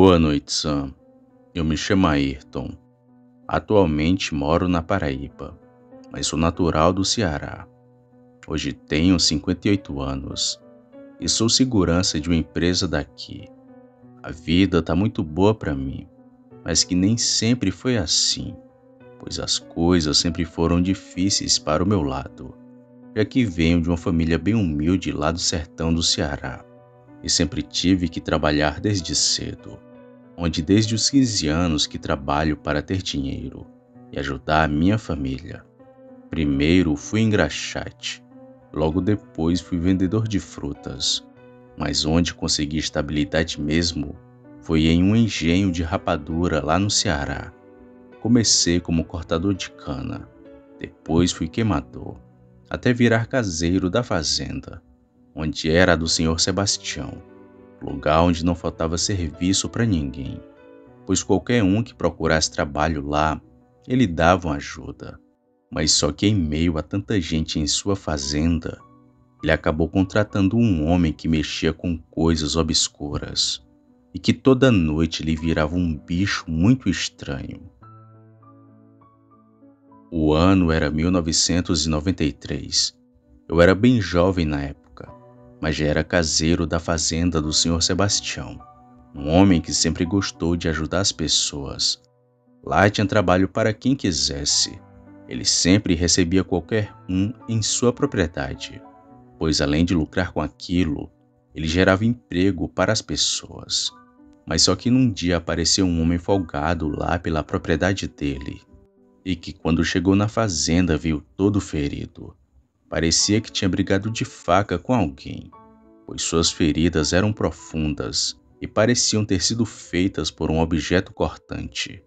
Boa noite, Sam. Eu me chamo Ayrton. Atualmente moro na Paraíba, mas sou natural do Ceará. Hoje tenho 58 anos e sou segurança de uma empresa daqui. A vida tá muito boa para mim, mas que nem sempre foi assim, pois as coisas sempre foram difíceis para o meu lado, já que venho de uma família bem humilde lá do sertão do Ceará e sempre tive que trabalhar desde cedo, onde desde os 15 anos que trabalho para ter dinheiro e ajudar a minha família. Primeiro fui engraxate, logo depois fui vendedor de frutas, mas onde consegui estabilidade mesmo foi em um engenho de rapadura lá no Ceará. Comecei como cortador de cana, depois fui queimador, até virar caseiro da fazenda, onde era a do senhor Sebastião, lugar onde não faltava serviço para ninguém, pois qualquer um que procurasse trabalho lá, ele dava uma ajuda. Mas só que em meio a tanta gente em sua fazenda, ele acabou contratando um homem que mexia com coisas obscuras e que toda noite lhe virava um bicho muito estranho. O ano era 1993. Eu era bem jovem na época, mas já era caseiro da fazenda do senhor Sebastião, um homem que sempre gostou de ajudar as pessoas. Lá tinha trabalho para quem quisesse. Ele sempre recebia qualquer um em sua propriedade, pois além de lucrar com aquilo, ele gerava emprego para as pessoas. Mas só que num dia apareceu um homem folgado lá pela propriedade dele, e que quando chegou na fazenda viu todo ferido. Parecia que tinha brigado de faca com alguém, pois suas feridas eram profundas e pareciam ter sido feitas por um objeto cortante.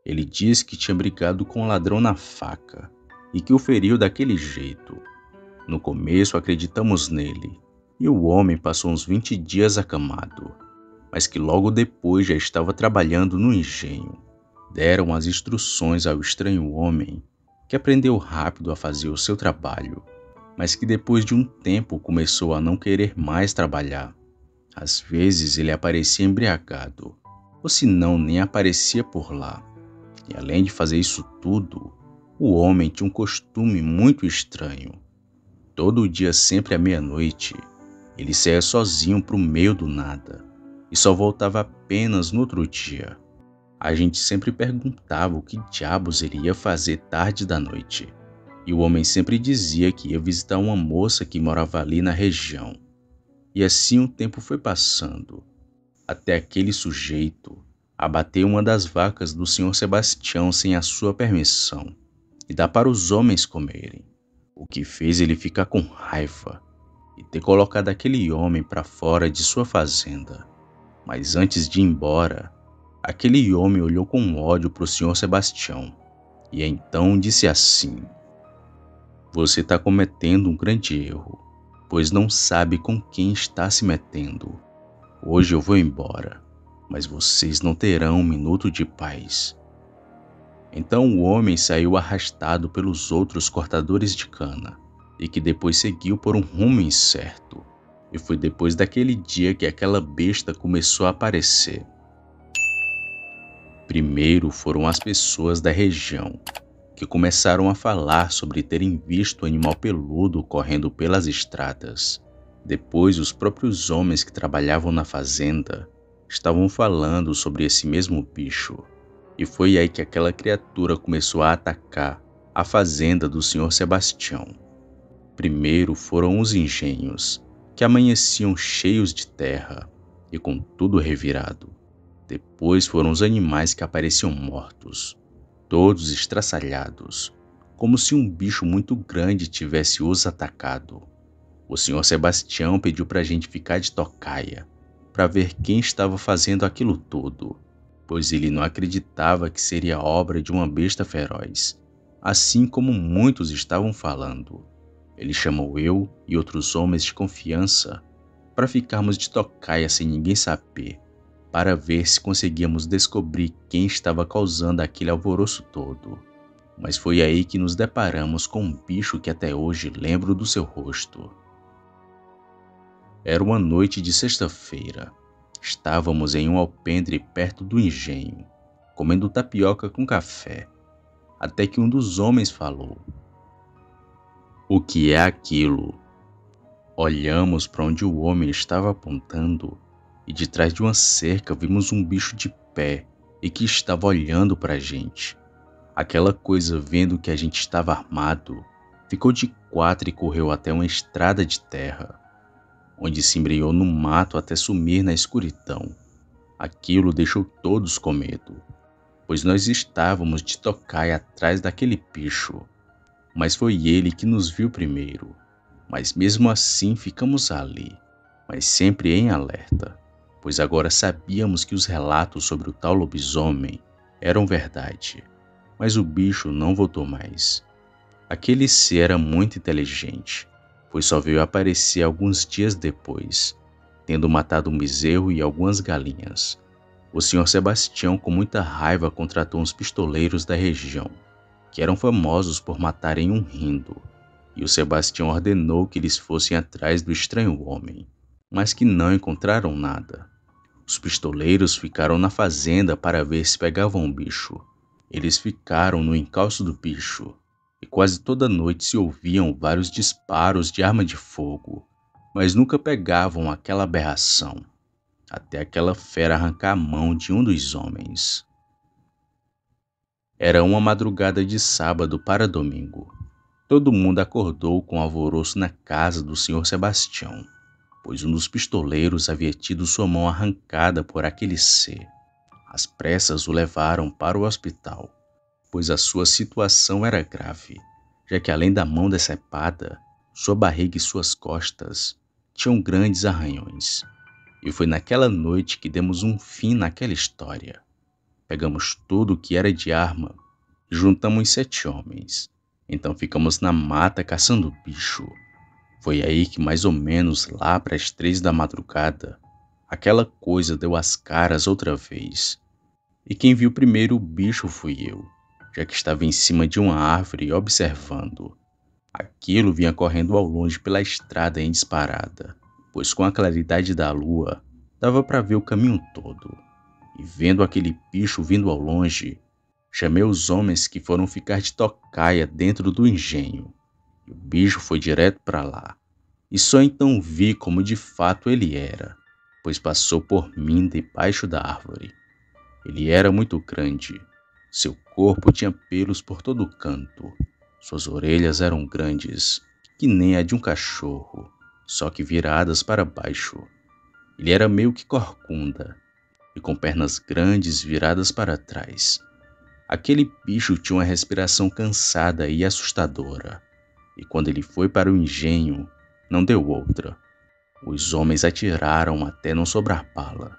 Ele disse que tinha brigado com um ladrão na faca e que o feriu daquele jeito. No começo acreditamos nele, e o homem passou uns 20 dias acamado, mas que logo depois já estava trabalhando no engenho. Deram as instruções ao estranho homem, que aprendeu rápido a fazer o seu trabalho, mas que depois de um tempo começou a não querer mais trabalhar. Às vezes ele aparecia embriagado, ou se não, nem aparecia por lá. E além de fazer isso tudo, o homem tinha um costume muito estranho. Todo dia, sempre à meia-noite, ele saía sozinho para o meio do nada e só voltava apenas no outro dia. A gente sempre perguntava o que diabos ele ia fazer tarde da noite, e o homem sempre dizia que ia visitar uma moça que morava ali na região. E assim o tempo foi passando, até aquele sujeito abater uma das vacas do senhor Sebastião sem a sua permissão e dar para os homens comerem, o que fez ele ficar com raiva e ter colocado aquele homem para fora de sua fazenda. Mas antes de ir embora, aquele homem olhou com ódio para o senhor Sebastião e então disse assim: "Você está cometendo um grande erro, pois não sabe com quem está se metendo. Hoje eu vou embora, mas vocês não terão um minuto de paz." Então o homem saiu arrastado pelos outros cortadores de cana, e que depois seguiu por um rumo incerto. E foi depois daquele dia que aquela besta começou a aparecer. Primeiro foram as pessoas da região, que começaram a falar sobre terem visto o animal peludo correndo pelas estradas. Depois os próprios homens que trabalhavam na fazenda estavam falando sobre esse mesmo bicho. E foi aí que aquela criatura começou a atacar a fazenda do senhor Sebastião. Primeiro foram os engenhos, que amanheciam cheios de terra e com tudo revirado. Depois foram os animais que apareciam mortos, todos estraçalhados, como se um bicho muito grande tivesse os atacado. O senhor Sebastião pediu para a gente ficar de tocaia, para ver quem estava fazendo aquilo tudo, pois ele não acreditava que seria obra de uma besta feroz, assim como muitos estavam falando. Ele chamou eu e outros homens de confiança para ficarmos de tocaia sem ninguém saber, para ver se conseguíamos descobrir quem estava causando aquele alvoroço todo. Mas foi aí que nos deparamos com um bicho que até hoje lembro do seu rosto. Era uma noite de sexta-feira. Estávamos em um alpendre perto do engenho, comendo tapioca com café, até que um dos homens falou: "O que é aquilo?" Olhamos para onde o homem estava apontando e de trás de uma cerca vimos um bicho de pé e que estava olhando para a gente. Aquela coisa, vendo que a gente estava armado, ficou de quatro e correu até uma estrada de terra, onde se embrenhou no mato até sumir na escuridão. Aquilo deixou todos com medo, pois nós estávamos de tocaia atrás daquele bicho, mas foi ele que nos viu primeiro. Mas mesmo assim ficamos ali, mas sempre em alerta, pois agora sabíamos que os relatos sobre o tal lobisomem eram verdade. Mas o bicho não voltou mais. Aquele ser era muito inteligente, pois só veio aparecer alguns dias depois, tendo matado um bezerro e algumas galinhas. O Sr. Sebastião, com muita raiva, contratou uns pistoleiros da região, que eram famosos por matarem um rindo, e o Sebastião ordenou que eles fossem atrás do estranho homem, mas que não encontraram nada. Os pistoleiros ficaram na fazenda para ver se pegavam o bicho. Eles ficaram no encalço do bicho, e quase toda noite se ouviam vários disparos de arma de fogo, mas nunca pegavam aquela aberração, até aquela fera arrancar a mão de um dos homens. Era uma madrugada de sábado para domingo. Todo mundo acordou com alvoroço na casa do Sr. Sebastião, pois um dos pistoleiros havia tido sua mão arrancada por aquele ser. Às pressas o levaram para o hospital, pois a sua situação era grave, já que além da mão decepada, sua barriga e suas costas tinham grandes arranhões. E foi naquela noite que demos um fim naquela história. Pegamos tudo o que era de arma e juntamos 7 homens. Então ficamos na mata caçando bicho. Foi aí que mais ou menos lá para as 3 da madrugada, aquela coisa deu as caras outra vez. E quem viu primeiro o bicho fui eu, já que estava em cima de uma árvore observando. Aquilo vinha correndo ao longe pela estrada em disparada, pois com a claridade da lua dava para ver o caminho todo. E vendo aquele bicho vindo ao longe, chamei os homens que foram ficar de tocaia dentro do engenho, e o bicho foi direto para lá. E só então vi como de fato ele era, pois passou por mim debaixo da árvore. Ele era muito grande, seu corpo tinha pelos por todo canto, suas orelhas eram grandes, que nem a de um cachorro, só que viradas para baixo. Ele era meio que corcunda, e com pernas grandes viradas para trás. Aquele bicho tinha uma respiração cansada e assustadora, e quando ele foi para o engenho, não deu outra. Os homens atiraram até não sobrar bala,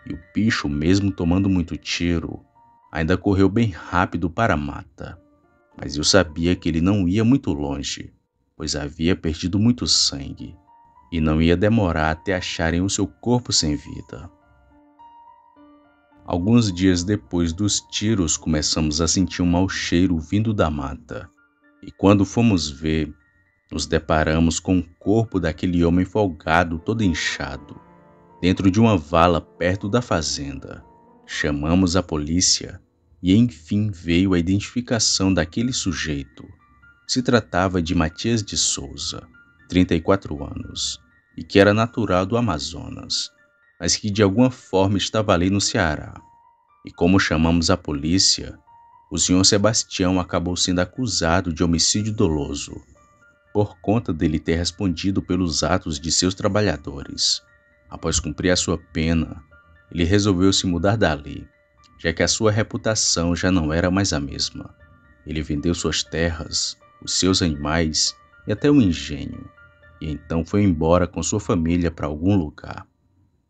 e o bicho, mesmo tomando muito tiro, ainda correu bem rápido para a mata. Mas eu sabia que ele não ia muito longe, pois havia perdido muito sangue, e não ia demorar até acharem o seu corpo sem vida. Alguns dias depois dos tiros, começamos a sentir um mau cheiro vindo da mata. E quando fomos ver, nos deparamos com o corpo daquele homem folgado todo inchado, dentro de uma vala perto da fazenda. Chamamos a polícia e enfim veio a identificação daquele sujeito. Se tratava de Matias de Souza, 34 anos, e que era natural do Amazonas, mas que de alguma forma estava ali no Ceará. E como chamamos a polícia, o Sr. Sebastião acabou sendo acusado de homicídio doloso, por conta dele ter respondido pelos atos de seus trabalhadores. Após cumprir a sua pena, ele resolveu se mudar dali, já que a sua reputação já não era mais a mesma. Ele vendeu suas terras, os seus animais e até o engenho, e então foi embora com sua família para algum lugar.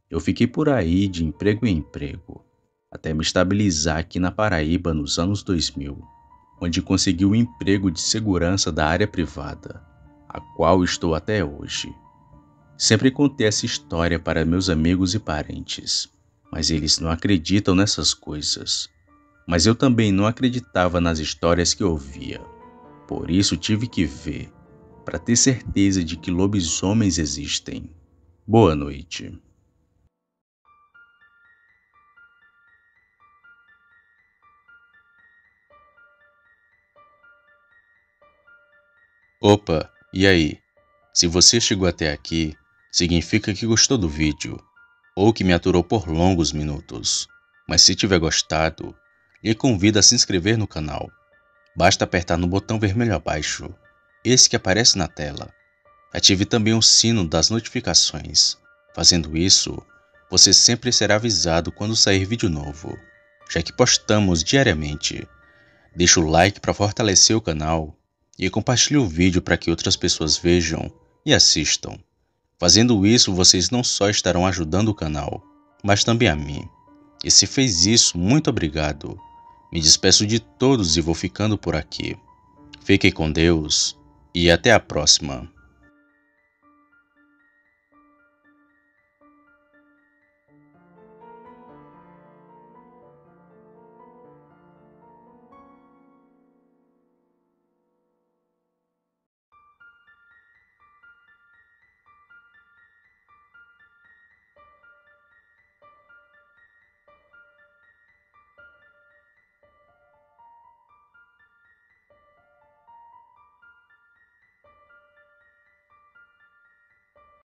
Eu fiquei por aí de emprego em emprego, até me estabilizar aqui na Paraíba nos anos 2000, onde consegui um emprego de segurança da área privada, a qual estou até hoje. Sempre contei essa história para meus amigos e parentes, mas eles não acreditam nessas coisas. Mas eu também não acreditava nas histórias que ouvia. Por isso tive que ver, para ter certeza de que lobisomens existem. Boa noite. Opa, e aí? Se você chegou até aqui, significa que gostou do vídeo, ou que me aturou por longos minutos. Mas se tiver gostado, lhe convido a se inscrever no canal. Basta apertar no botão vermelho abaixo, esse que aparece na tela. Ative também o sino das notificações. Fazendo isso, você sempre será avisado quando sair vídeo novo, já que postamos diariamente. Deixe o like para fortalecer o canal e compartilhe o vídeo para que outras pessoas vejam e assistam. Fazendo isso, vocês não só estarão ajudando o canal, mas também a mim. E se fez isso, muito obrigado. Me despeço de todos e vou ficando por aqui. Fiquem com Deus e até a próxima.